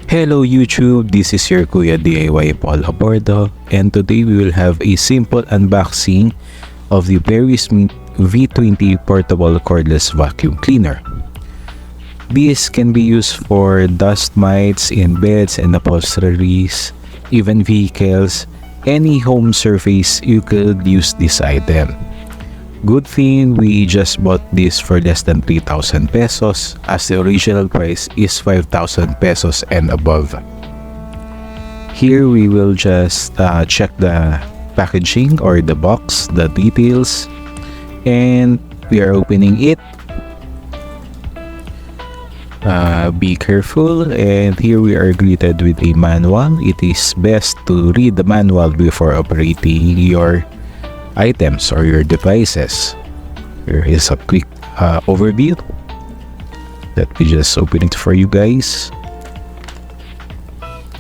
Hello YouTube, this is your Kuya DIY Paul Abordo, and today we will have a simple unboxing of the PerySmith V20 portable cordless vacuum cleaner. This can be used for dust mites in beds and upholsteries, even vehicles, any home surface you could use this item. Good thing we just bought this for less than 3,000 pesos as the original price is 5,000 pesos and above. Here we will just check the packaging or the box, the details, and we are opening it. Be careful, and here we are greeted with a manual. It is best to read the manual before operating your items or your devices. Here is a quick overview. Let me just open it for you guys.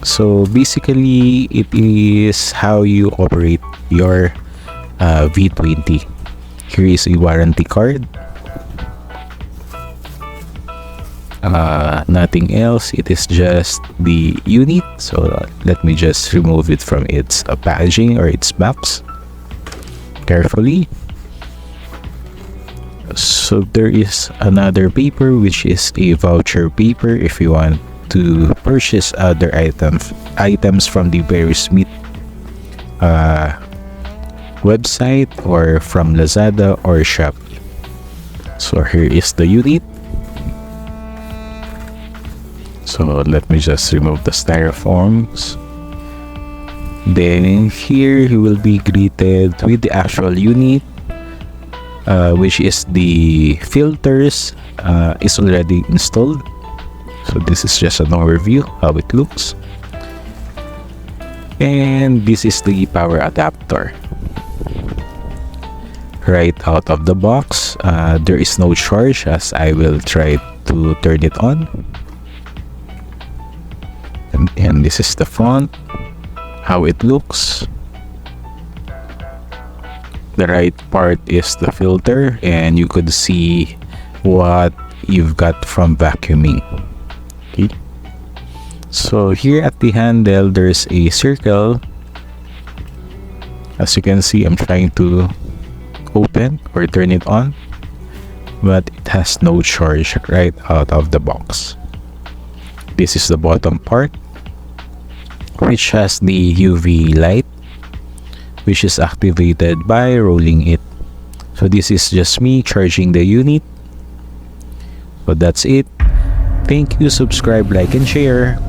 So basically, it is how you operate your V20. Here is a warranty card. Nothing else. It is just the unit. So let me just remove it from its packaging or its box carefully. So there is another paper, which is a voucher paper if you want to purchase other items from the PerySmith website or from Lazada or Shopee. So here is the unit. So let me just remove the styrofoams. Then here you will be greeted with the actual unit, which is the filters is already installed. So this is just an overview how it looks. And this is the power adapter. Right out of the box, there is no charge as I will try to turn it on. And this is the front, how it looks. The right part is the filter, and you could see what you've got from vacuuming. Okay, so here at the handle there's a circle. As you can see, I'm trying to open or turn it on, but it has no charge right out of the box. This is the bottom part, which has the UV light, which is activated by rolling it. So this is just me charging the unit. So that's it. Thank you, subscribe, like, and share.